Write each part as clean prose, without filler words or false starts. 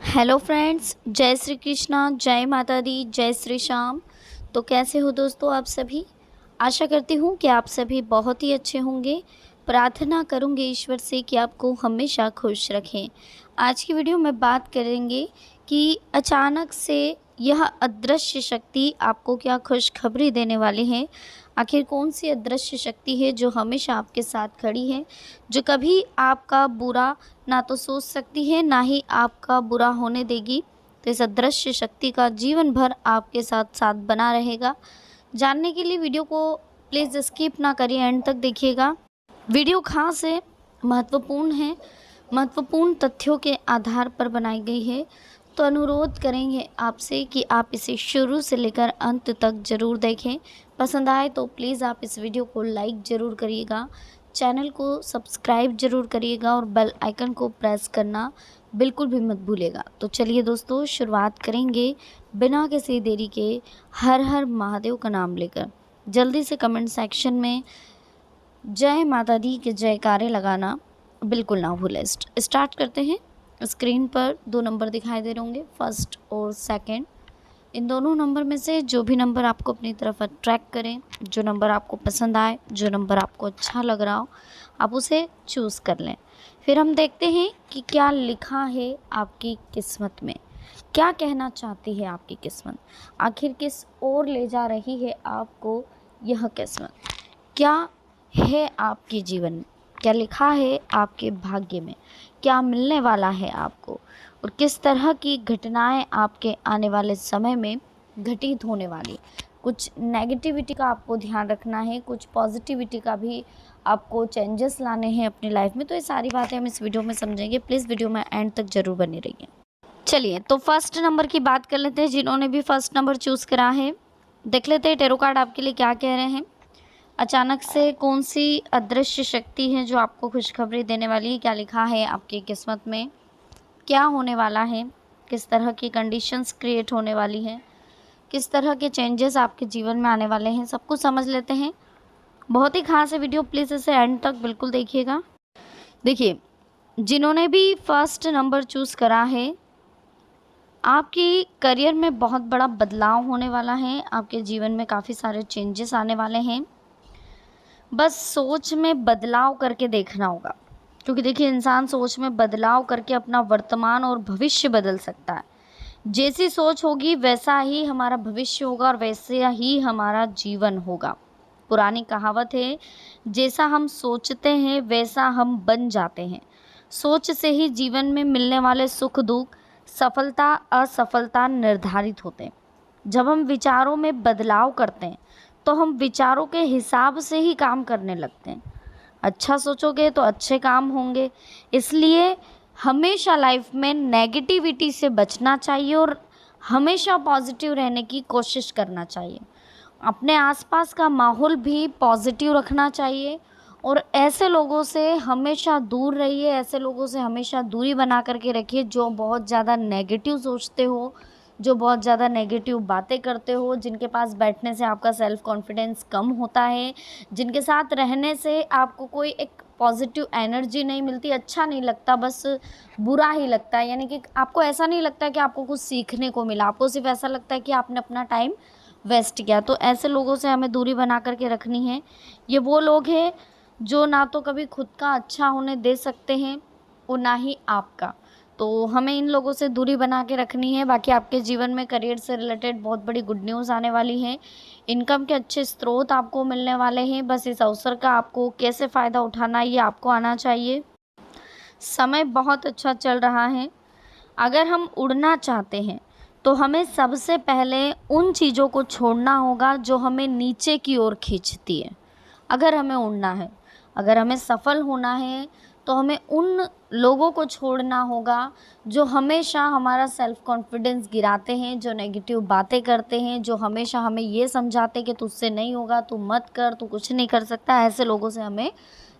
Hello friends, जय श्री कृष्णा, जय माता दी, जय श्री श्याम। तो कैसे हो दोस्तों आप सभी। आशा करती हूँ कि आप सभी बहुत ही अच्छे होंगे। प्रार्थना करूँगी ईश्वर से कि आपको हमेशा खुश रखें। आज की वीडियो में बात करेंगे कि अचानक से यह अदृश्य शक्ति आपको क्या खुशखबरी देने वाली है। आखिर कौन सी अदृश्य शक्ति है जो हमेशा आपके साथ खड़ी है, जो कभी आपका बुरा ना तो सोच सकती है, ना ही आपका बुरा होने देगी। तो इस अदृश्य शक्ति का जीवन भर आपके साथ साथ बना रहेगा। जानने के लिए वीडियो को प्लीज़ स्किप ना करिए, एंड तक देखिएगा। वीडियो खास है, महत्वपूर्ण है, महत्वपूर्ण तथ्यों के आधार पर बनाई गई है। तो अनुरोध करेंगे आपसे कि आप इसे शुरू से लेकर अंत तक ज़रूर देखें। पसंद आए तो प्लीज़ आप इस वीडियो को लाइक ज़रूर करिएगा, चैनल को सब्सक्राइब ज़रूर करिएगा और बेल आइकन को प्रेस करना बिल्कुल भी मत भूलिएगा। तो चलिए दोस्तों, शुरुआत करेंगे बिना किसी देरी के हर हर महादेव का नाम लेकर। जल्दी से कमेंट सेक्शन में जय माता दी के जयकारे लगाना बिल्कुल ना भूलें। स्टार्ट करते हैं। स्क्रीन पर 2 नंबर दिखाई दे रहे होंगे, फर्स्ट और सेकंड। इन दोनों नंबर में से जो भी नंबर आपको अपनी तरफ अट्रैक्ट करें, जो नंबर आपको पसंद आए, जो नंबर आपको अच्छा लग रहा हो, आप उसे चूज़ कर लें। फिर हम देखते हैं कि क्या लिखा है आपकी किस्मत में, क्या कहना चाहती है आपकी किस्मत, आखिर किस ओर ले जा रही है आपको यह किस्मत, क्या है आपके जीवन में, क्या लिखा है आपके भाग्य में, क्या मिलने वाला है आपको, और किस तरह की घटनाएं आपके आने वाले समय में घटित होने वाली। कुछ नेगेटिविटी का आपको ध्यान रखना है, कुछ पॉजिटिविटी का भी आपको चेंजेस लाने हैं अपनी लाइफ में। तो ये सारी बातें हम इस वीडियो में समझेंगे। प्लीज़ वीडियो में एंड तक ज़रूर बने रहिए। चलिए तो फर्स्ट नंबर की बात कर लेते हैं। जिन्होंने भी फर्स्ट नंबर चूज़ करा है, देख लेते हैं टेरो कार्ड आपके लिए क्या कह रहे हैं। अचानक से कौन सी अदृश्य शक्ति है जो आपको खुशखबरी देने वाली है, क्या लिखा है आपकी किस्मत में, क्या होने वाला है, किस तरह की कंडीशंस क्रिएट होने वाली है, किस तरह के चेंजेस आपके जीवन में आने वाले हैं, सब कुछ समझ लेते हैं। बहुत ही खास है वीडियो, प्लीज़ इसे एंड तक बिल्कुल देखिएगा। देखिए, जिन्होंने भी फर्स्ट नंबर चूज़ करा है, आपकी करियर में बहुत बड़ा बदलाव होने वाला है। आपके जीवन में काफ़ी सारे चेंजेस आने वाले हैं। बस सोच में बदलाव करके देखना होगा, क्योंकि देखिए इंसान सोच में बदलाव करके अपना वर्तमान और भविष्य बदल सकता है। जैसी सोच होगी वैसा ही हमारा भविष्य होगा और वैसे ही हमारा जीवन होगा। पुरानी कहावत है, जैसा हम सोचते हैं वैसा हम बन जाते हैं। सोच से ही जीवन में मिलने वाले सुख दुख, सफलता असफलता निर्धारित होते हैं। जब हम विचारों में बदलाव करते हैं तो हम विचारों के हिसाब से ही काम करने लगते हैं। अच्छा सोचोगे तो अच्छे काम होंगे। इसलिए हमेशा लाइफ में नेगेटिविटी से बचना चाहिए और हमेशा पॉजिटिव रहने की कोशिश करना चाहिए। अपने आसपास का माहौल भी पॉजिटिव रखना चाहिए और ऐसे लोगों से हमेशा दूर रहिए। ऐसे लोगों से हमेशा दूरी बना करके रखिए जो बहुत ज़्यादा नेगेटिव सोचते हो, जो बहुत ज़्यादा नेगेटिव बातें करते हो, जिनके पास बैठने से आपका सेल्फ कॉन्फिडेंस कम होता है, जिनके साथ रहने से आपको कोई एक पॉजिटिव एनर्जी नहीं मिलती, अच्छा नहीं लगता, बस बुरा ही लगता है। यानी कि आपको ऐसा नहीं लगता कि आपको कुछ सीखने को मिला, आपको सिर्फ ऐसा लगता है कि आपने अपना टाइम वेस्ट किया। तो ऐसे लोगों से हमें दूरी बना करके रखनी है। ये वो लोग हैं जो ना तो कभी खुद का अच्छा होने दे सकते हैं और ना ही आपका। तो हमें इन लोगों से दूरी बना के रखनी है। बाकी आपके जीवन में करियर से रिलेटेड बहुत बड़ी गुड न्यूज़ आने वाली हैं। इनकम के अच्छे स्रोत आपको मिलने वाले हैं। बस इस अवसर का आपको कैसे फ़ायदा उठाना है ये आपको आना चाहिए। समय बहुत अच्छा चल रहा है। अगर हम उड़ना चाहते हैं तो हमें सबसे पहले उन चीज़ों को छोड़ना होगा जो हमें नीचे की ओर खींचती है। अगर हमें उड़ना है, अगर हमें सफल होना है, तो हमें उन लोगों को छोड़ना होगा जो हमेशा हमारा सेल्फ कॉन्फिडेंस गिराते हैं, जो नेगेटिव बातें करते हैं, जो हमेशा हमें ये समझाते हैं कि तुझसे नहीं होगा, तू मत कर, तू कुछ नहीं कर सकता। ऐसे लोगों से हमें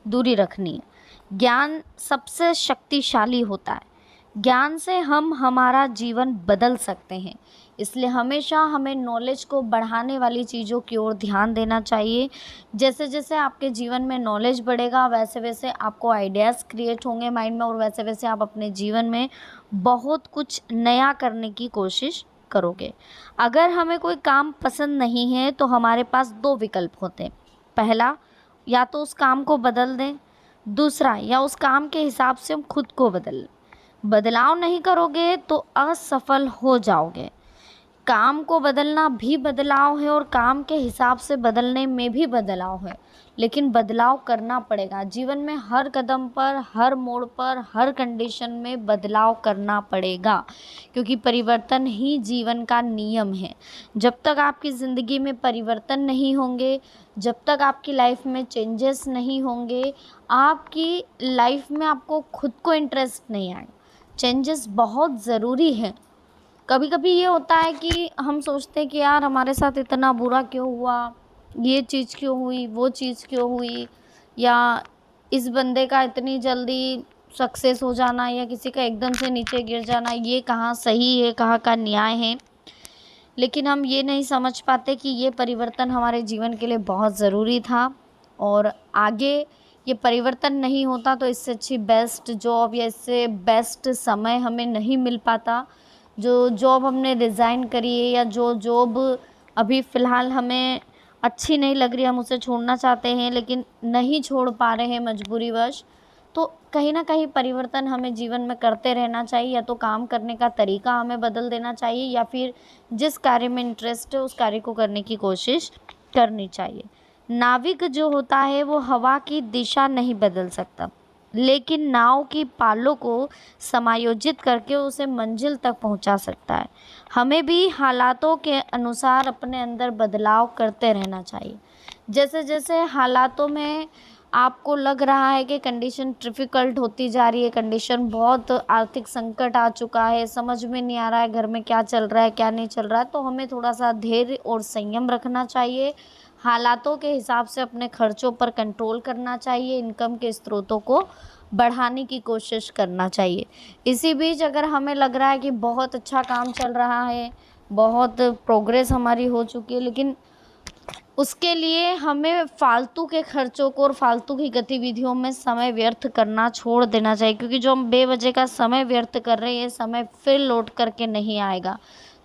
दूरी रखनी है। ज्ञान सबसे शक्तिशाली होता है। ज्ञान से हम हमारा जीवन बदल सकते हैं। इसलिए हमेशा हमें नॉलेज को बढ़ाने वाली चीज़ों की ओर ध्यान देना चाहिए। जैसे जैसे आपके जीवन में नॉलेज बढ़ेगा वैसे वैसे आपको आइडियाज़ क्रिएट होंगे माइंड में, और वैसे वैसे आप अपने जीवन में बहुत कुछ नया करने की कोशिश करोगे। अगर हमें कोई काम पसंद नहीं है तो हमारे पास दो विकल्प होते हैं। पहला, या तो उस काम को बदल दें। दूसरा, या उस काम के हिसाब से हम खुद को बदल लें। बदलाव नहीं करोगे तो असफल हो जाओगे। काम को बदलना भी बदलाव है और काम के हिसाब से बदलने में भी बदलाव है, लेकिन बदलाव करना पड़ेगा। जीवन में हर कदम पर, हर मोड़ पर, हर कंडीशन में बदलाव करना पड़ेगा, क्योंकि परिवर्तन ही जीवन का नियम है। जब तक आपकी ज़िंदगी में परिवर्तन नहीं होंगे, जब तक आपकी लाइफ में चेंजेस नहीं होंगे, आपकी लाइफ में आपको खुद को इंटरेस्ट नहीं आएगा। चेंजेस बहुत ज़रूरी है। कभी कभी ये होता है कि हम सोचते हैं कि यार हमारे साथ इतना बुरा क्यों हुआ, ये चीज़ क्यों हुई, वो चीज़ क्यों हुई, या इस बंदे का इतनी जल्दी सक्सेस हो जाना या किसी का एकदम से नीचे गिर जाना, ये कहाँ सही है, कहाँ का न्याय है। लेकिन हम ये नहीं समझ पाते कि ये परिवर्तन हमारे जीवन के लिए बहुत ज़रूरी था, और आगे ये परिवर्तन नहीं होता तो इससे अच्छी बेस्ट जॉब या इससे बेस्ट समय हमें नहीं मिल पाता। जो जॉब हमने रिज़ाइन करी है या जो जॉब अभी फ़िलहाल हमें अच्छी नहीं लग रही, हम उसे छोड़ना चाहते हैं लेकिन नहीं छोड़ पा रहे हैं मजबूरीवश, तो कहीं ना कहीं परिवर्तन हमें जीवन में करते रहना चाहिए। या तो काम करने का तरीका हमें बदल देना चाहिए, या फिर जिस कार्य में इंटरेस्ट है उस कार्य को करने की कोशिश करनी चाहिए। नाविक जो होता है वो हवा की दिशा नहीं बदल सकता, लेकिन नाव की पालों को समायोजित करके उसे मंजिल तक पहुंचा सकता है। हमें भी हालातों के अनुसार अपने अंदर बदलाव करते रहना चाहिए। जैसे जैसे हालातों में आपको लग रहा है कि कंडीशन डिफ़िकल्ट होती जा रही है, कंडीशन बहुत आर्थिक संकट आ चुका है, समझ में नहीं आ रहा है घर में क्या चल रहा है क्या नहीं चल रहा है, तो हमें थोड़ा सा धैर्य और संयम रखना चाहिए। हालातों के हिसाब से अपने खर्चों पर कंट्रोल करना चाहिए, इनकम के स्रोतों को बढ़ाने की कोशिश करना चाहिए। इसी बीच अगर हमें लग रहा है कि बहुत अच्छा काम चल रहा है, बहुत प्रोग्रेस हमारी हो चुकी है, लेकिन उसके लिए हमें फालतू के खर्चों को और फालतू की गतिविधियों में समय व्यर्थ करना छोड़ देना चाहिए, क्योंकि जो हम बेवजह का समय व्यर्थ कर रहे हैं ये समय फिर लौट करके नहीं आएगा।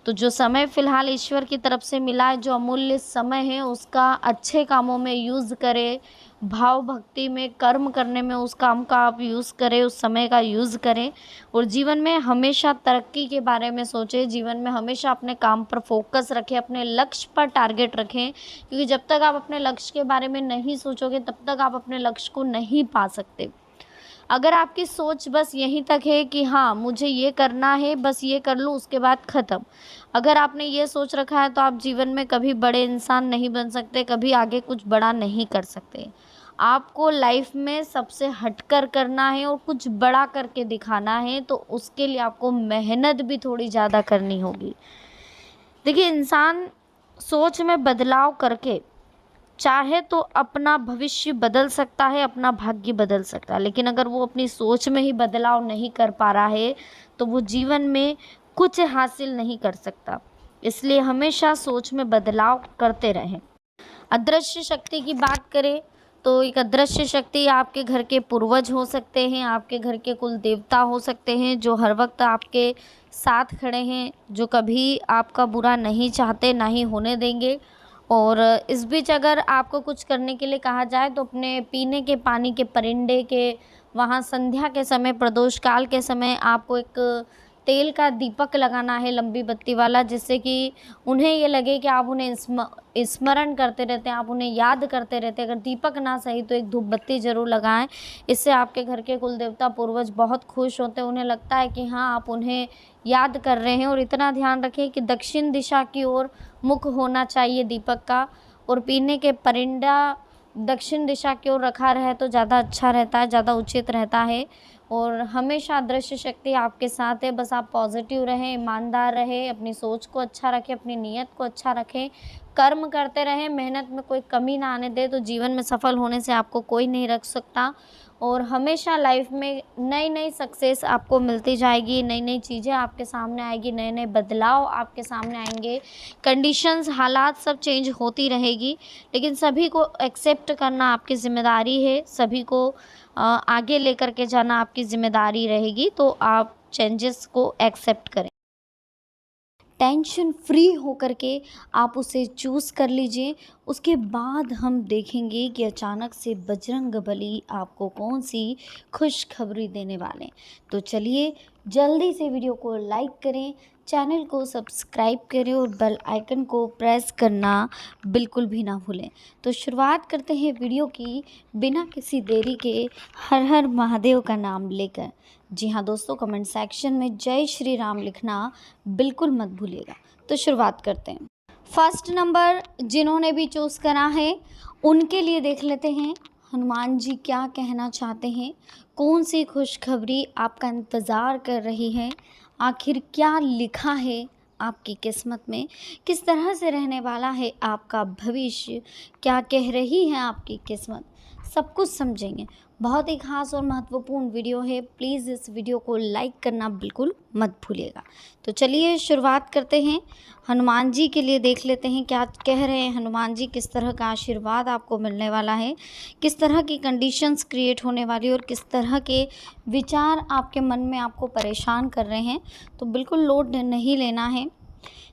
तो जो समय फ़िलहाल ईश्वर की तरफ से मिला है, जो अमूल्य समय है, उसका अच्छे कामों में यूज़ करें, भाव भक्ति में, कर्म करने में उस काम का आप यूज़ करें, उस समय का यूज़ करें, और जीवन में हमेशा तरक्की के बारे में सोचें। जीवन में हमेशा अपने काम पर फोकस रखें, अपने लक्ष्य पर टारगेट रखें, क्योंकि जब तक आप अपने लक्ष्य के बारे में नहीं सोचोगे तब तक आप अपने लक्ष्य को नहीं पा सकते। अगर आपकी सोच बस यहीं तक है कि हाँ मुझे ये करना है, बस ये कर लूँ उसके बाद ख़त्म, अगर आपने ये सोच रखा है तो आप जीवन में कभी बड़े इंसान नहीं बन सकते, कभी आगे कुछ बड़ा नहीं कर सकते। आपको लाइफ में सबसे हटकर करना है और कुछ बड़ा करके दिखाना है, तो उसके लिए आपको मेहनत भी थोड़ी ज़्यादा करनी होगी। देखिए, इंसान सोच में बदलाव करके चाहे तो अपना भविष्य बदल सकता है, अपना भाग्य बदल सकता है, लेकिन अगर वो अपनी सोच में ही बदलाव नहीं कर पा रहा है तो वो जीवन में कुछ हासिल नहीं कर सकता। इसलिए हमेशा सोच में बदलाव करते रहें। अदृश्य शक्ति की बात करें तो एक अदृश्य शक्ति आपके घर के पूर्वज हो सकते हैं, आपके घर के कुल देवता हो सकते हैं, जो हर वक्त आपके साथ खड़े हैं, जो कभी आपका बुरा नहीं चाहते, ना ही होने देंगे। और इस बीच अगर आपको कुछ करने के लिए कहा जाए तो अपने पीने के पानी के परिंदे के वहाँ संध्या के समय, प्रदोष काल के समय आपको एक तेल का दीपक लगाना है, लंबी बत्ती वाला, जिससे कि उन्हें ये लगे कि आप उन्हें स्मरण करते रहते हैं, आप उन्हें याद करते रहते हैं। अगर दीपक ना सही तो एक धूप बत्ती ज़रूर लगाएं। इससे आपके घर के कुल देवता पूर्वज बहुत खुश होते हैं, उन्हें लगता है कि हाँ आप उन्हें याद कर रहे हैं। और इतना ध्यान रखें कि दक्षिण दिशा की ओर मुख होना चाहिए दीपक का, और पीने के परिंदा दक्षिण दिशा की ओर रखा रहे तो ज़्यादा अच्छा रहता है, ज़्यादा उचित रहता है। और हमेशा दृश्य शक्ति आपके साथ है, बस आप पॉजिटिव रहें, ईमानदार रहें, अपनी सोच को अच्छा रखें, अपनी नीयत को अच्छा रखें, कर्म करते रहें, मेहनत में कोई कमी ना आने दें, तो जीवन में सफल होने से आपको कोई नहीं रख सकता। और हमेशा लाइफ में नई नई सक्सेस आपको मिलती जाएगी, नई नई चीज़ें आपके सामने आएगी, नए नए बदलाव आपके सामने आएंगे, कंडीशंस हालात सब चेंज होती रहेगी। लेकिन सभी को एक्सेप्ट करना आपकी ज़िम्मेदारी है, सभी को आगे लेकर के जाना आपकी ज़िम्मेदारी रहेगी। तो आप चेंजेस को एक्सेप्ट करें, टेंशन फ्री होकर के आप उसे चूज़ कर लीजिए। उसके बाद हम देखेंगे कि अचानक से बजरंगबली आपको कौन सी खुशखबरी देने वाले हैं। तो चलिए जल्दी से वीडियो को लाइक करें, चैनल को सब्सक्राइब करें और बेल आइकन को प्रेस करना बिल्कुल भी ना भूलें। तो शुरुआत करते हैं वीडियो की बिना किसी देरी के, हर हर महादेव का नाम लेकर। जी हाँ दोस्तों, कमेंट सेक्शन में जय श्री राम लिखना बिल्कुल मत भूलिएगा। तो शुरुआत करते हैं। फर्स्ट नंबर जिन्होंने भी चूज़ करा है उनके लिए देख लेते हैं हनुमान जी क्या कहना चाहते हैं, कौन सी खुशखबरी आपका इंतज़ार कर रही है, आखिर क्या लिखा है आपकी किस्मत में, किस तरह से रहने वाला है आपका भविष्य, क्या कह रही है आपकी किस्मत, सब कुछ समझेंगे। बहुत ही खास और महत्वपूर्ण वीडियो है, प्लीज़ इस वीडियो को लाइक करना बिल्कुल मत भूलिएगा। तो चलिए शुरुआत करते हैं। हनुमान जी के लिए देख लेते हैं क्या कह रहे हैं हनुमान जी, किस तरह का आशीर्वाद आपको मिलने वाला है, किस तरह की कंडीशंस क्रिएट होने वाली और किस तरह के विचार आपके मन में आपको परेशान कर रहे हैं। तो बिल्कुल लोड नहीं लेना है।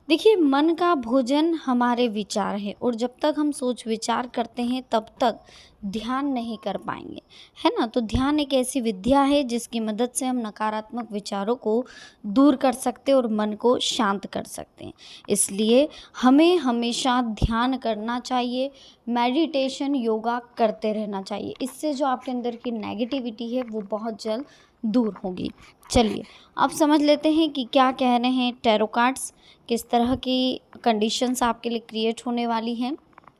देखिए, मन का भोजन हमारे विचार है और जब तक हम सोच विचार करते हैं तब तक ध्यान नहीं कर पाएंगे, है ना। तो ध्यान एक ऐसी विद्या है जिसकी मदद से हम नकारात्मक विचारों को दूर कर सकते हैं और मन को शांत कर सकते हैं। इसलिए हमें हमेशा ध्यान करना चाहिए, मेडिटेशन योगा करते रहना चाहिए। इससे जो आपके अंदर की नेगेटिविटी है वो बहुत जल्द दूर होगी। चलिए अब समझ लेते हैं कि क्या कह रहे हैं टैरो कार्ड्स, किस तरह की कंडीशंस आपके लिए क्रिएट होने वाली हैं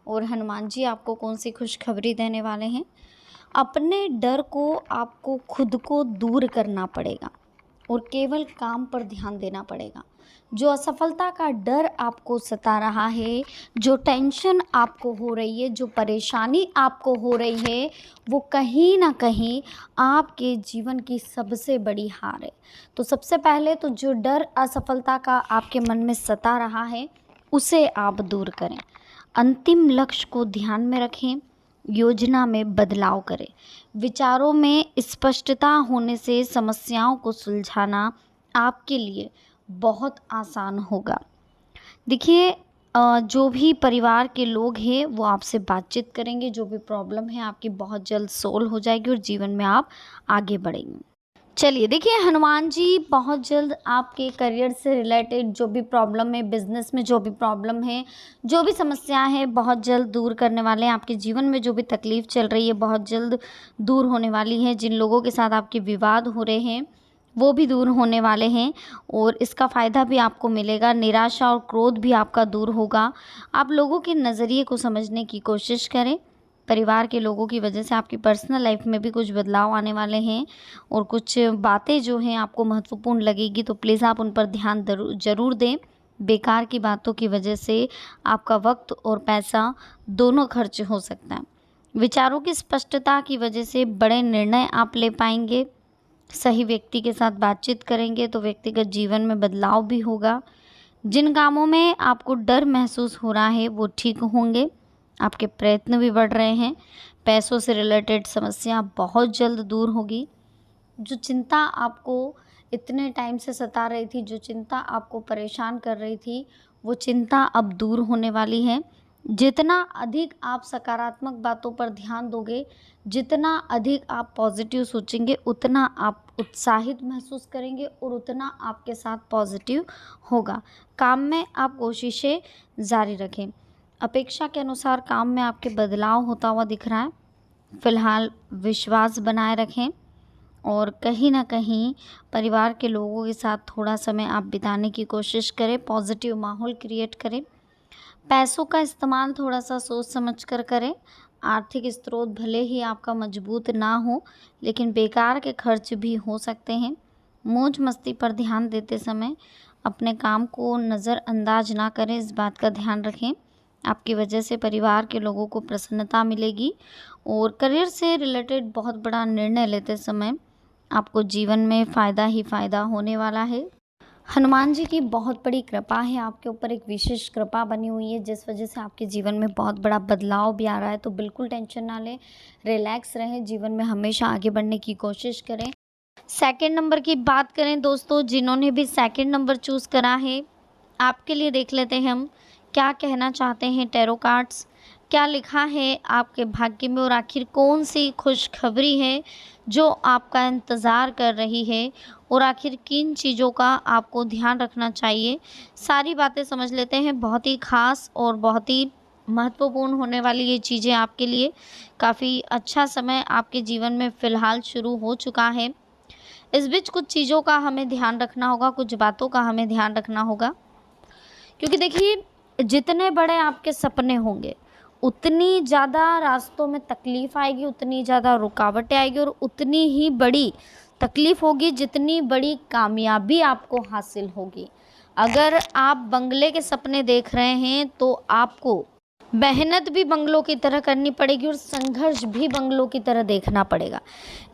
और हनुमान जी आपको कौन सी खुशखबरी देने वाले हैं। अपने डर को आपको खुद को दूर करना पड़ेगा और केवल काम पर ध्यान देना पड़ेगा। जो असफलता का डर आपको सता रहा है, जो टेंशन आपको हो रही है, जो परेशानी आपको हो रही है, वो कहीं ना कहीं आपके जीवन की सबसे बड़ी हार है। तो सबसे पहले तो जो डर असफलता का आपके मन में सता रहा है उसे आप दूर करें, अंतिम लक्ष्य को ध्यान में रखें, योजना में बदलाव करें। विचारों में स्पष्टता होने से समस्याओं को सुलझाना आपके लिए बहुत आसान होगा। देखिए, जो भी परिवार के लोग हैं वो आपसे बातचीत करेंगे, जो भी प्रॉब्लम है आपकी बहुत जल्द सोल्व हो जाएगी और जीवन में आप आगे बढ़ेंगे। चलिए देखिए, हनुमान जी बहुत जल्द आपके करियर से रिलेटेड जो भी प्रॉब्लम है, बिजनेस में जो भी प्रॉब्लम है, जो भी समस्या है, बहुत जल्द दूर करने वाले हैं। आपके जीवन में जो भी तकलीफ़ चल रही है बहुत जल्द दूर होने वाली है। जिन लोगों के साथ आपके विवाद हो रहे हैं वो भी दूर होने वाले हैं और इसका फ़ायदा भी आपको मिलेगा। निराशा और क्रोध भी आपका दूर होगा। आप लोगों के नज़रिए को समझने की कोशिश करें। परिवार के लोगों की वजह से आपकी पर्सनल लाइफ में भी कुछ बदलाव आने वाले हैं और कुछ बातें जो हैं आपको महत्वपूर्ण लगेगी, तो प्लीज़ आप उन पर ध्यान ज़रूर दें। बेकार की बातों की वजह से आपका वक्त और पैसा दोनों खर्च हो सकता है। विचारों की स्पष्टता की वजह से बड़े निर्णय आप ले पाएंगे। सही व्यक्ति के साथ बातचीत करेंगे तो व्यक्तिगत जीवन में बदलाव भी होगा। जिन कामों में आपको डर महसूस हो रहा है वो ठीक होंगे। आपके प्रयत्न भी बढ़ रहे हैं। पैसों से रिलेटेड समस्या बहुत जल्द दूर होगी। जो चिंता आपको इतने टाइम से सता रही थी, जो चिंता आपको परेशान कर रही थी, वो चिंता अब दूर होने वाली है। जितना अधिक आप सकारात्मक बातों पर ध्यान दोगे, जितना अधिक आप पॉजिटिव सोचेंगे, उतना आप उत्साहित महसूस करेंगे और उतना आपके साथ पॉजिटिव होगा। काम में आप कोशिशें जारी रखें। अपेक्षा के अनुसार काम में आपके बदलाव होता हुआ दिख रहा है। फ़िलहाल विश्वास बनाए रखें और कहीं ना कहीं परिवार के लोगों के साथ थोड़ा समय आप बिताने की कोशिश करें, पॉजिटिव माहौल क्रिएट करें। पैसों का इस्तेमाल थोड़ा सा सोच समझ कर करें। आर्थिक स्रोत भले ही आपका मजबूत ना हो, लेकिन बेकार के खर्च भी हो सकते हैं। मौज मस्ती पर ध्यान देते समय अपने काम को नज़रअंदाज ना करें, इस बात का ध्यान रखें। आपकी वजह से परिवार के लोगों को प्रसन्नता मिलेगी और करियर से रिलेटेड बहुत बड़ा निर्णय लेते समय आपको जीवन में फ़ायदा ही फ़ायदा होने वाला है। हनुमान जी की बहुत बड़ी कृपा है आपके ऊपर, एक विशेष कृपा बनी हुई है जिस वजह से आपके जीवन में बहुत बड़ा बदलाव भी आ रहा है। तो बिल्कुल टेंशन ना लें, रिलैक्स रहें, जीवन में हमेशा आगे बढ़ने की कोशिश करें। सेकंड नंबर की बात करें दोस्तों, जिन्होंने भी सेकंड नंबर चूज़ करा है, आपके लिए देख लेते हैं हम क्या कहना चाहते हैं टैरो कार्ड्स, क्या लिखा है आपके भाग्य में और आखिर कौन सी खुशखबरी है जो आपका इंतज़ार कर रही है और आखिर किन चीज़ों का आपको ध्यान रखना चाहिए। सारी बातें समझ लेते हैं। बहुत ही ख़ास और बहुत ही महत्वपूर्ण होने वाली ये चीज़ें आपके लिए। काफ़ी अच्छा समय आपके जीवन में फ़िलहाल शुरू हो चुका है। इस बीच कुछ चीज़ों का हमें ध्यान रखना होगा, कुछ बातों का हमें ध्यान रखना होगा, क्योंकि देखिए जितने बड़े आपके सपने होंगे उतनी ज़्यादा रास्तों में तकलीफ़ आएगी, उतनी ज़्यादा रुकावटें आएगी और उतनी ही बड़ी तकलीफ़ होगी जितनी बड़ी कामयाबी आपको हासिल होगी। अगर आप बंगले के सपने देख रहे हैं तो आपको मेहनत भी बंगलों की तरह करनी पड़ेगी और संघर्ष भी बंगलों की तरह देखना पड़ेगा।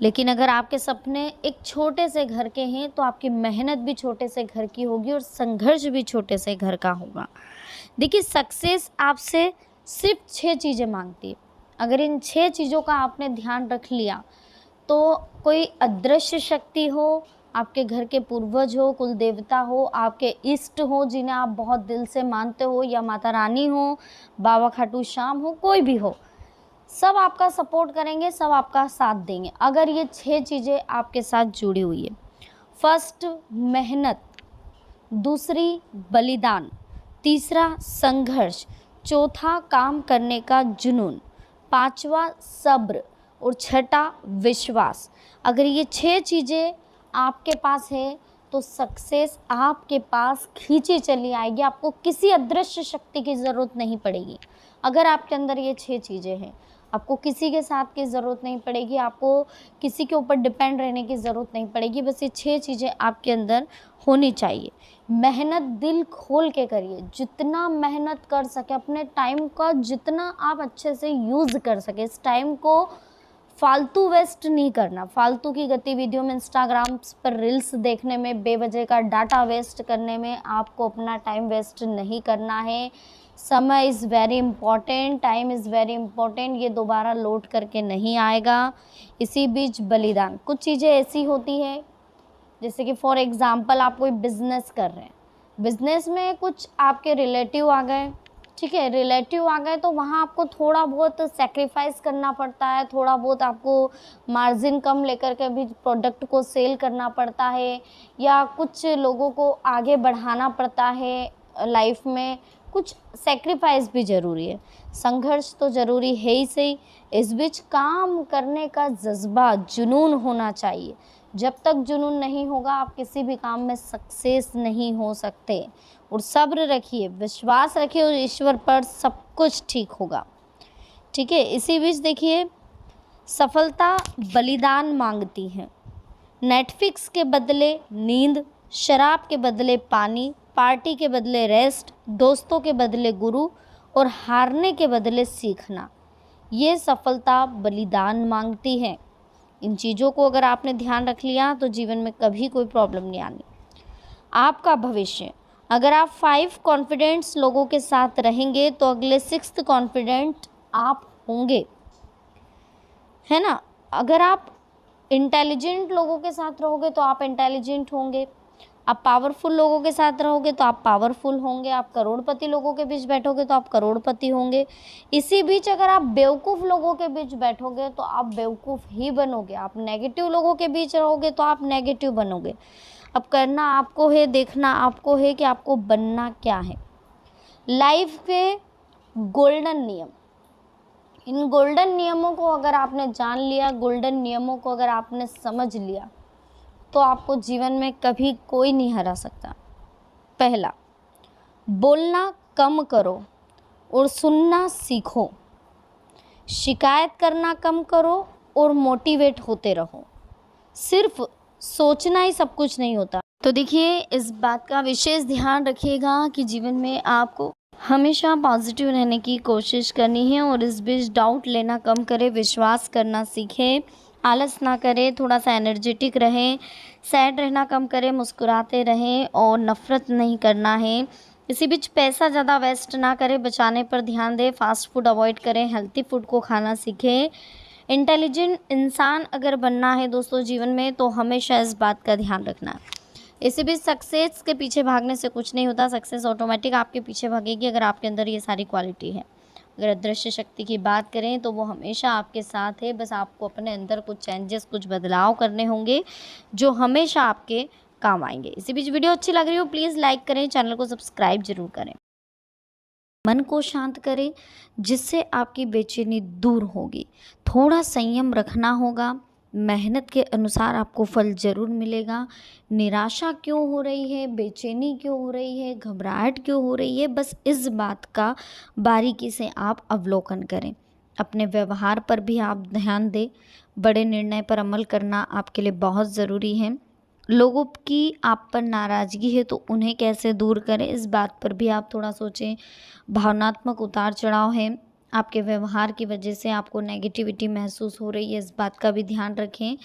लेकिन अगर आपके सपने एक छोटे से घर के हैं तो आपकी मेहनत भी छोटे से घर की होगी और संघर्ष भी छोटे से घर का होगा। देखिए सक्सेस आपसे सिर्फ 6 चीज़ें मांगती है। अगर इन 6 चीज़ों का आपने ध्यान रख लिया तो कोई अदृश्य शक्ति हो, आपके घर के पूर्वज हो, कुल देवता हो, आपके इष्ट हो जिन्हें आप बहुत दिल से मानते हो, या माता रानी हो, बाबा खाटू श्याम हो, कोई भी हो, सब आपका सपोर्ट करेंगे, सब आपका साथ देंगे अगर ये 6 चीज़ें आपके साथ जुड़ी हुई है। फर्स्ट मेहनत, दूसरी बलिदान, तीसरा संघर्ष, चौथा काम करने का जुनून, पांचवा सब्र और छठा विश्वास। अगर ये 6 चीज़ें आपके पास है तो सक्सेस आपके पास खींची चली आएगी। आपको किसी अदृश्य शक्ति की ज़रूरत नहीं पड़ेगी। अगर आपके अंदर ये 6 चीज़ें हैं, आपको किसी के साथ की ज़रूरत नहीं पड़ेगी, आपको किसी के ऊपर डिपेंड रहने की ज़रूरत नहीं पड़ेगी। बस ये 6 चीज़ें आपके अंदर होनी चाहिए। मेहनत दिल खोल के करिए, जितना मेहनत कर सके, अपने टाइम का जितना आप अच्छे से यूज़ कर सके, इस टाइम को फालतू वेस्ट नहीं करना। फालतू की गतिविधियों में, इंस्टाग्राम पर रील्स देखने में, बेवजह का डाटा वेस्ट करने में आपको अपना टाइम वेस्ट नहीं करना है। समय is very important, time is very important, ये दोबारा लौट करके नहीं आएगा। इसी बीच बलिदान, कुछ चीज़ें ऐसी होती है जैसे कि फॉर एग्ज़ाम्पल आप कोई बिज़नेस कर रहे हैं, बिज़नेस में कुछ आपके रिलेटिव आ गए, ठीक है, रिलेटिव आ गए तो वहाँ आपको थोड़ा बहुत सैक्रिफाइस करना पड़ता है, थोड़ा बहुत आपको मार्जिन कम लेकर के भी प्रोडक्ट को सेल करना पड़ता है, या कुछ लोगों को आगे बढ़ाना पड़ता है लाइफ में, कुछ सैक्रिफाइस भी ज़रूरी है, संघर्ष तो ज़रूरी है ही सही। इस बीच काम करने का जज्बा, जुनून होना चाहिए। जब तक जुनून नहीं होगा आप किसी भी काम में सक्सेस नहीं हो सकते। और सब्र रखिए, विश्वास रखिए और ईश्वर पर, सब कुछ ठीक होगा, ठीक है। इसी बीच देखिए सफलता बलिदान मांगती है। नेटफ्लिक्स के बदले नींद, शराब के बदले पानी, पार्टी के बदले रेस्ट, दोस्तों के बदले गुरु और हारने के बदले सीखना, ये सफलता बलिदान मांगती है। इन चीज़ों को अगर आपने ध्यान रख लिया तो जीवन में कभी कोई प्रॉब्लम नहीं आनी। आपका भविष्य, अगर आप 5 कॉन्फिडेंट्स लोगों के साथ रहेंगे तो अगले 6th कॉन्फिडेंट आप होंगे, है ना। अगर आप इंटेलिजेंट लोगों के साथ रहोगे तो आप इंटेलिजेंट होंगे, आप पावरफुल लोगों के साथ रहोगे तो आप पावरफुल होंगे, आप करोड़पति लोगों के बीच बैठोगे तो आप करोड़पति होंगे। इसी बीच अगर आप बेवकूफ़ लोगों के बीच बैठोगे तो आप बेवकूफ़ ही बनोगे, आप नेगेटिव लोगों के बीच रहोगे तो आप नेगेटिव बनोगे। अब करना आपको है, देखना आपको है कि आपको बनना क्या है। लाइफ के गोल्डन नियम, इन गोल्डन नियमों को अगर आपने जान लिया, गोल्डन नियमों को अगर आपने समझ लिया तो आपको जीवन में कभी कोई नहीं हरा सकता। पहला, बोलना कम करो और सुनना सीखो, शिकायत करना कम करो और मोटिवेट होते रहो। सिर्फ सोचना ही सब कुछ नहीं होता। तो देखिए इस बात का विशेष ध्यान रखिएगा कि जीवन में आपको हमेशा पॉजिटिव रहने की कोशिश करनी है और इस बीच डाउट लेना कम करें, विश्वास करना सीखें, आलस ना करें, थोड़ा सा एनर्जेटिक रहें, सैड रहना कम करें, मुस्कुराते रहें और नफ़रत नहीं करना है। इसी बीच पैसा ज़्यादा वेस्ट ना करें, बचाने पर ध्यान दें, फास्ट फूड अवॉइड करें, हेल्थी फूड को खाना सीखें। इंटेलिजेंट इंसान अगर बनना है दोस्तों जीवन में, तो हमेशा इस बात का ध्यान रखना है। इसी बीच सक्सेस के पीछे भागने से कुछ नहीं होता, सक्सेस ऑटोमेटिक आपके पीछे भागेगी अगर आपके अंदर ये सारी क्वालिटी है। अगर अदृश्य शक्ति की बात करें तो वो हमेशा आपके साथ है, बस आपको अपने अंदर कुछ चेंजेस, कुछ बदलाव करने होंगे जो हमेशा आपके काम आएंगे। इसी बीच वीडियो अच्छी लग रही हो प्लीज़ लाइक करें, चैनल को सब्सक्राइब जरूर करें। मन को शांत करें जिससे आपकी बेचैनी दूर होगी। थोड़ा संयम रखना होगा, मेहनत के अनुसार आपको फल ज़रूर मिलेगा। निराशा क्यों हो रही है, बेचैनी क्यों हो रही है, घबराहट क्यों हो रही है, बस इस बात का बारीकी से आप अवलोकन करें। अपने व्यवहार पर भी आप ध्यान दें। बड़े निर्णय पर अमल करना आपके लिए बहुत ज़रूरी है। लोगों की आप पर नाराज़गी है तो उन्हें कैसे दूर करें, इस बात पर भी आप थोड़ा सोचें। भावनात्मक उतार चढ़ाव है, आपके व्यवहार की वजह से आपको नेगेटिविटी महसूस हो रही है, इस बात का भी ध्यान रखें।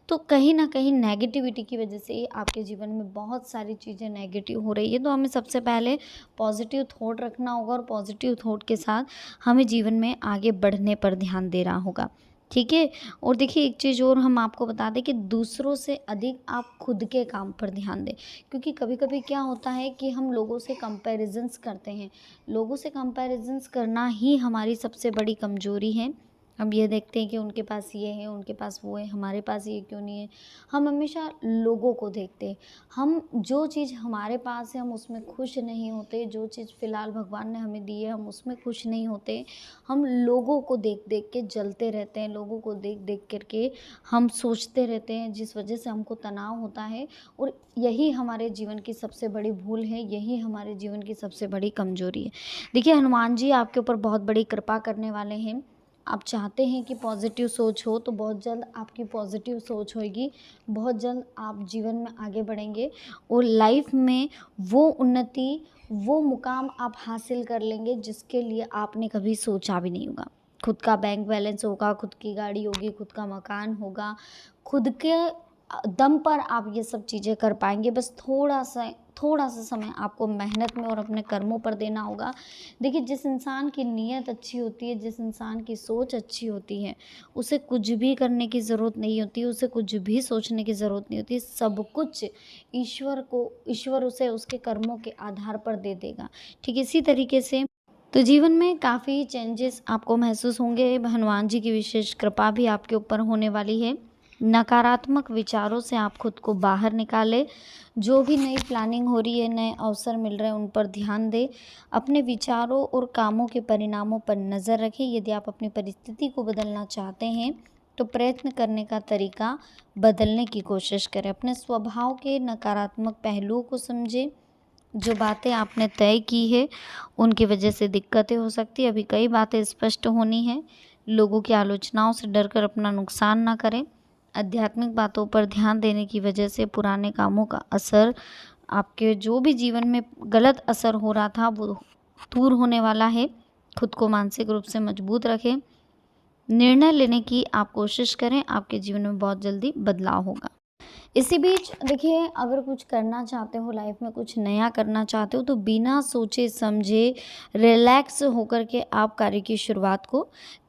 तो कहीं ना कहीं नेगेटिविटी की वजह से आपके जीवन में बहुत सारी चीज़ें नेगेटिव हो रही है, तो हमें सबसे पहले पॉजिटिव थॉट रखना होगा और पॉजिटिव थॉट के साथ हमें जीवन में आगे बढ़ने पर ध्यान देना होगा। ठीक है। और देखिए एक चीज़ और हम आपको बता दें कि दूसरों से अधिक आप खुद के काम पर ध्यान दें, क्योंकि कभी कभी क्या होता है कि हम लोगों से कंपैरिजंस करते हैं। लोगों से कंपैरिजंस करना ही हमारी सबसे बड़ी कमज़ोरी है। हम ये देखते हैं कि उनके पास ये है, उनके पास वो है, हमारे पास ये क्यों नहीं है। हम हमेशा लोगों को देखते हैं। हम जो चीज़ हमारे पास है हम उसमें खुश नहीं होते, जो चीज़ फ़िलहाल भगवान ने हमें दी है हम उसमें खुश नहीं होते। हम लोगों को देख देख के जलते रहते हैं, लोगों को देख देख करके हम सोचते रहते हैं, जिस वजह से हमको तनाव होता है। और यही हमारे जीवन की सबसे बड़ी भूल है, यही हमारे जीवन की सबसे बड़ी कमज़ोरी है। देखिए हनुमान जी आपके ऊपर बहुत बड़ी कृपा करने वाले हैं। आप चाहते हैं कि पॉजिटिव सोच हो तो बहुत जल्द आपकी पॉजिटिव सोच होगी, बहुत जल्द आप जीवन में आगे बढ़ेंगे और लाइफ में वो उन्नति, वो मुकाम आप हासिल कर लेंगे जिसके लिए आपने कभी सोचा भी नहीं होगा। खुद का बैंक बैलेंस होगा, खुद की गाड़ी होगी, खुद का मकान होगा, खुद के दम पर आप ये सब चीज़ें कर पाएंगे। बस थोड़ा सा समय आपको मेहनत में और अपने कर्मों पर देना होगा। देखिए जिस इंसान की नीयत अच्छी होती है, जिस इंसान की सोच अच्छी होती है, उसे कुछ भी करने की ज़रूरत नहीं होती, उसे कुछ भी सोचने की ज़रूरत नहीं होती। सब कुछ ईश्वर उसे उसके कर्मों के आधार पर दे देगा। ठीक इसी तरीके से तो जीवन में काफ़ी चेंजेस आपको महसूस होंगे। हनुमान जी की विशेष कृपा भी आपके ऊपर होने वाली है। नकारात्मक विचारों से आप खुद को बाहर निकालें। जो भी नई प्लानिंग हो रही है, नए अवसर मिल रहे हैं, उन पर ध्यान दें। अपने विचारों और कामों के परिणामों पर नज़र रखें। यदि आप अपनी परिस्थिति को बदलना चाहते हैं तो प्रयत्न करने का तरीका बदलने की कोशिश करें। अपने स्वभाव के नकारात्मक पहलुओं को समझें। जो बातें आपने तय की है उनकी वजह से दिक्कतें हो सकती है, अभी कई बातें स्पष्ट होनी है। लोगों की आलोचनाओं से डरकर अपना नुकसान ना करें। आध्यात्मिक बातों पर ध्यान देने की वजह से पुराने कामों का असर, आपके जो भी जीवन में गलत असर हो रहा था वो दूर होने वाला है। खुद को मानसिक रूप से मजबूत रखें। निर्णय लेने की आप कोशिश करें, आपके जीवन में बहुत जल्दी बदलाव होगा। इसी बीच देखिए अगर कुछ करना चाहते हो लाइफ में, कुछ नया करना चाहते हो, तो बिना सोचे समझे रिलैक्स होकर के आप कार्य की शुरुआत को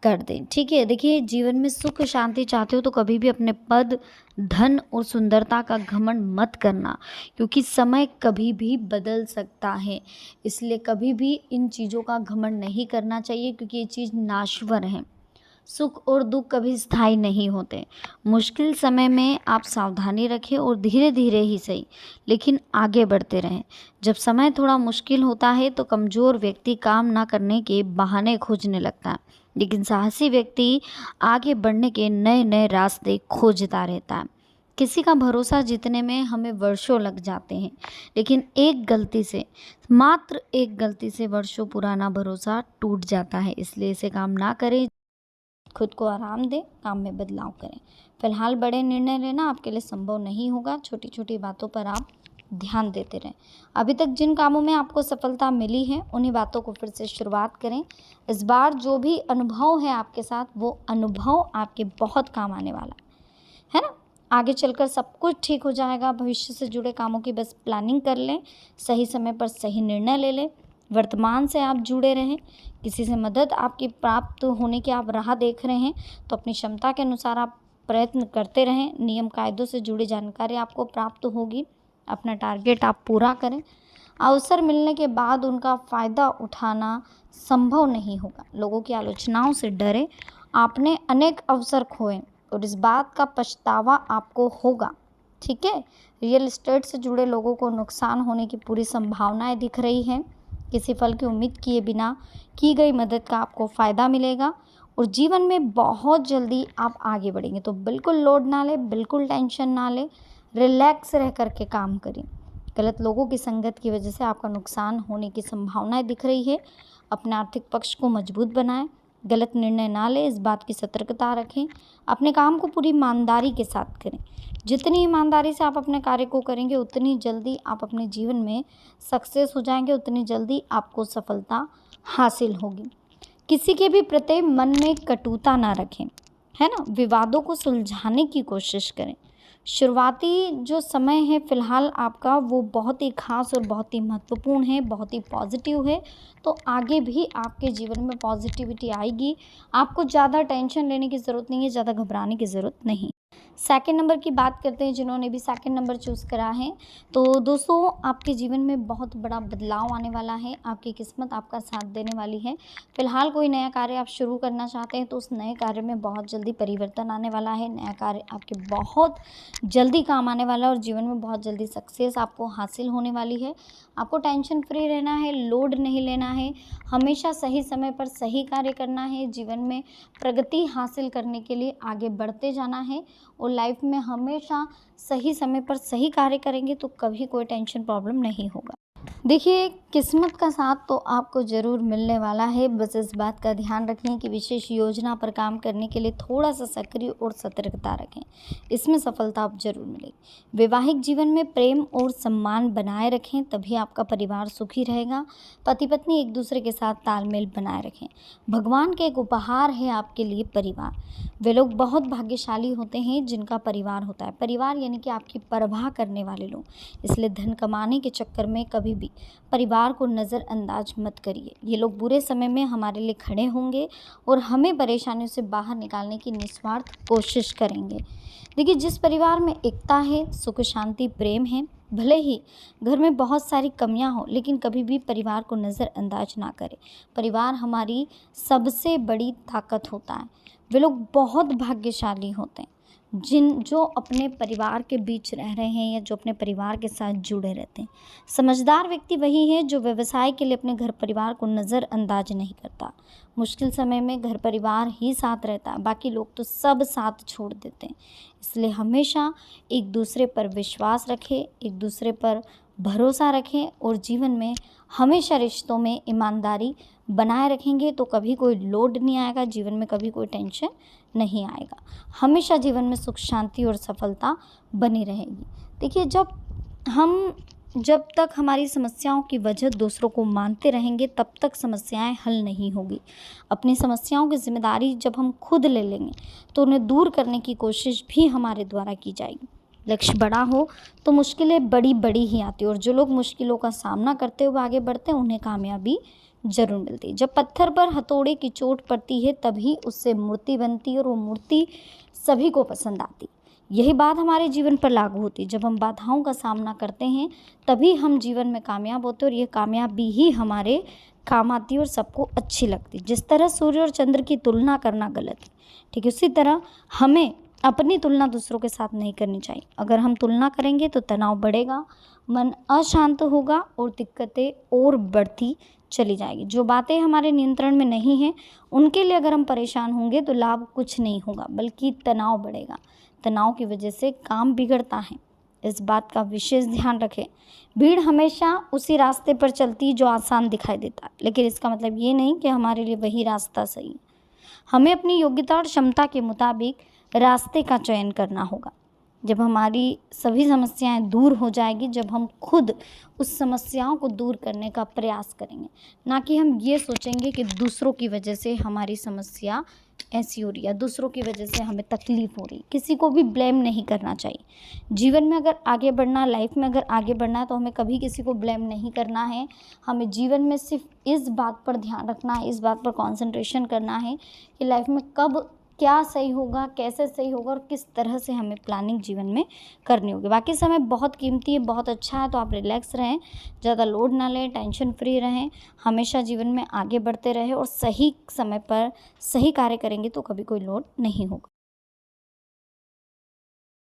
कर दें। ठीक है। देखिए जीवन में सुख शांति चाहते हो तो कभी भी अपने पद, धन और सुंदरता का घमंड मत करना, क्योंकि समय कभी भी बदल सकता है। इसलिए कभी भी इन चीज़ों का घमंड नहीं करना चाहिए, क्योंकि ये चीज़ नाश्वर है। सुख और दुख कभी स्थायी नहीं होते। मुश्किल समय में आप सावधानी रखें और धीरे धीरे ही सही, लेकिन आगे बढ़ते रहें। जब समय थोड़ा मुश्किल होता है तो कमज़ोर व्यक्ति काम ना करने के बहाने खोजने लगता है, लेकिन साहसी व्यक्ति आगे बढ़ने के नए नए रास्ते खोजता रहता है। किसी का भरोसा जीतने में हमें वर्षों लग जाते हैं, लेकिन मात्र एक गलती से वर्षों पुराना भरोसा टूट जाता है। इसलिए इसे काम ना करें, खुद को आराम दें, काम में बदलाव करें। फिलहाल बड़े निर्णय लेना आपके लिए संभव नहीं होगा। छोटी छोटी बातों पर आप ध्यान देते रहें। अभी तक जिन कामों में आपको सफलता मिली है उन्हीं बातों को फिर से शुरुआत करें। इस बार जो भी अनुभव है आपके साथ, वो अनुभव आपके बहुत काम आने वाला है ना। आगे चलकर सब कुछ ठीक हो जाएगा। भविष्य से जुड़े कामों की बस प्लानिंग कर लें, सही समय पर सही निर्णय ले लें। वर्तमान से आप जुड़े रहें। किसी से मदद आपकी प्राप्त होने की आप राह देख रहे हैं तो अपनी क्षमता के अनुसार आप प्रयत्न करते रहें। नियम कायदों से जुड़ी जानकारी आपको प्राप्त होगी। अपना टारगेट आप पूरा करें। अवसर मिलने के बाद उनका फ़ायदा उठाना संभव नहीं होगा। लोगों की आलोचनाओं से डरे, आपने अनेक अवसर खोए और इस बात का पछतावा आपको होगा। ठीक है। रियल एस्टेट से जुड़े लोगों को नुकसान होने की पूरी संभावनाएं दिख रही हैं। किसी फल की उम्मीद किए बिना की गई मदद का आपको फ़ायदा मिलेगा और जीवन में बहुत जल्दी आप आगे बढ़ेंगे। तो बिल्कुल लोड ना लें, बिल्कुल टेंशन ना लें, रिलैक्स रह करके काम करें। गलत लोगों की संगत की वजह से आपका नुकसान होने की संभावनाएं दिख रही है। अपने आर्थिक पक्ष को मजबूत बनाएं। गलत निर्णय ना लें, इस बात की सतर्कता रखें। अपने काम को पूरी ईमानदारी के साथ करें। जितनी ईमानदारी से आप अपने कार्य को करेंगे उतनी जल्दी आप अपने जीवन में सक्सेस हो जाएंगे, उतनी जल्दी आपको सफलता हासिल होगी। किसी के भी प्रति मन में कटुता ना रखें, है ना। विवादों को सुलझाने की कोशिश करें। शुरुआती जो समय है फ़िलहाल आपका, वो बहुत ही ख़ास और बहुत ही महत्वपूर्ण है, बहुत ही पॉजिटिव है। तो आगे भी आपके जीवन में पॉजिटिविटी आएगी। आपको ज़्यादा टेंशन लेने की ज़रूरत नहीं है, ज़्यादा घबराने की ज़रूरत नहीं। सेकंड नंबर की बात करते हैं, जिन्होंने भी सेकंड नंबर चूज़ करा है। तो दोस्तों, आपके जीवन में बहुत बड़ा बदलाव आने वाला है। आपकी किस्मत आपका साथ देने वाली है। फ़िलहाल कोई नया कार्य आप शुरू करना चाहते हैं तो उस नए कार्य में बहुत जल्दी परिवर्तन आने वाला है। नया कार्य आपके बहुत जल्दी काम आने वाला है और जीवन में बहुत जल्दी सक्सेस आपको हासिल होने वाली है। आपको टेंशन फ्री रहना है, लोड नहीं लेना है, हमेशा सही समय पर सही कार्य करना है। जीवन में प्रगति हासिल करने के लिए आगे बढ़ते जाना है और लाइफ में हमेशा सही समय पर सही कार्य करेंगे तो कभी कोई टेंशन प्रॉब्लम नहीं होगा। देखिए, किस्मत का साथ तो आपको ज़रूर मिलने वाला है। बस इस बात का ध्यान रखें कि विशेष योजना पर काम करने के लिए थोड़ा सा सक्रिय और सतर्कता रखें। इसमें सफलता आप ज़रूर मिलेगी। वैवाहिक जीवन में प्रेम और सम्मान बनाए रखें, तभी आपका परिवार सुखी रहेगा। पति पत्नी एक दूसरे के साथ तालमेल बनाए रखें। भगवान का एक उपहार है आपके लिए परिवार। वे लोग बहुत भाग्यशाली होते हैं जिनका परिवार होता है। परिवार यानी कि आपकी परवाह करने वाले लोग। इसलिए धन कमाने के चक्कर में कभी भी परिवार को नज़रअंदाज मत करिए। ये लोग बुरे समय में हमारे लिए खड़े होंगे और हमें परेशानियों से बाहर निकालने की निस्वार्थ कोशिश करेंगे। देखिए, जिस परिवार में एकता है, सुख शांति प्रेम है, भले ही घर में बहुत सारी कमियां हो, लेकिन कभी भी परिवार को नज़रअंदाज ना करें। परिवार हमारी सबसे बड़ी ताकत होता है। वे लोग बहुत भाग्यशाली होते हैं जो अपने परिवार के बीच रह रहे हैं या जो अपने परिवार के साथ जुड़े रहते हैं। समझदार व्यक्ति वही है जो व्यवसाय के लिए अपने घर परिवार को नज़रअंदाज नहीं करता। मुश्किल समय में घर परिवार ही साथ रहता है, बाकी लोग तो सब साथ छोड़ देते हैं। इसलिए हमेशा एक दूसरे पर विश्वास रखें, एक दूसरे पर भरोसा रखें और जीवन में हमेशा रिश्तों में ईमानदारी बनाए रखेंगे तो कभी कोई लोड नहीं आएगा, जीवन में कभी कोई टेंशन नहीं आएगा। हमेशा जीवन में सुख शांति और सफलता बनी रहेगी। देखिए, जब तक हमारी समस्याओं की वजह दूसरों को मानते रहेंगे तब तक समस्याएं हल नहीं होगी। अपनी समस्याओं की जिम्मेदारी जब हम खुद ले लेंगे तो उन्हें दूर करने की कोशिश भी हमारे द्वारा की जाएगी। लक्ष्य बड़ा हो तो मुश्किलें बड़ी बड़ी ही आती हैं और जो लोग मुश्किलों का सामना करते हुए आगे बढ़ते हैं उन्हें कामयाबी ज़रूर मिलती है। जब पत्थर पर हथौड़े की चोट पड़ती है तभी उससे मूर्ति बनती है और वो मूर्ति सभी को पसंद आती। यही बात हमारे जीवन पर लागू होती है। जब हम बाधाओं का सामना करते हैं तभी हम जीवन में कामयाब होते हैं और ये कामयाबी ही हमारे काम आती है और सबको अच्छी लगती है। जिस तरह सूर्य और चंद्र की तुलना करना गलत है, ठीक है, उसी तरह हमें अपनी तुलना दूसरों के साथ नहीं करनी चाहिए। अगर हम तुलना करेंगे तो तनाव बढ़ेगा, मन अशांत होगा और दिक्कतें और बढ़ती चली जाएगी। जो बातें हमारे नियंत्रण में नहीं हैं उनके लिए अगर हम परेशान होंगे तो लाभ कुछ नहीं होगा बल्कि तनाव बढ़ेगा। तनाव की वजह से काम बिगड़ता है, इस बात का विशेष ध्यान रखें। भीड़ हमेशा उसी रास्ते पर चलती जो आसान दिखाई देता है, लेकिन इसका मतलब ये नहीं कि हमारे लिए वही रास्ता सही है। हमें अपनी योग्यता और क्षमता के मुताबिक रास्ते का चयन करना होगा। जब हमारी सभी समस्याएं दूर हो जाएगी, जब हम खुद उस समस्याओं को दूर करने का प्रयास करेंगे, ना कि हम ये सोचेंगे कि दूसरों की वजह से हमारी समस्या ऐसी हो रही है, दूसरों की वजह से हमें तकलीफ़ हो रही। किसी को भी ब्लेम नहीं करना चाहिए। जीवन में अगर आगे बढ़ना, लाइफ में अगर आगे बढ़ना है तो हमें कभी किसी को ब्लेम नहीं करना है। हमें जीवन में सिर्फ इस बात पर ध्यान रखना है, इस बात पर कंसंट्रेशन करना है कि लाइफ में कब क्या सही होगा, कैसे सही होगा और किस तरह से हमें प्लानिंग जीवन में करनी होगी। बाकी समय बहुत कीमती है, बहुत अच्छा है, तो आप रिलैक्स रहें, ज़्यादा लोड ना लें, टेंशन फ्री रहें, हमेशा जीवन में आगे बढ़ते रहें और सही समय पर सही कार्य करेंगे तो कभी कोई लोड नहीं होगा।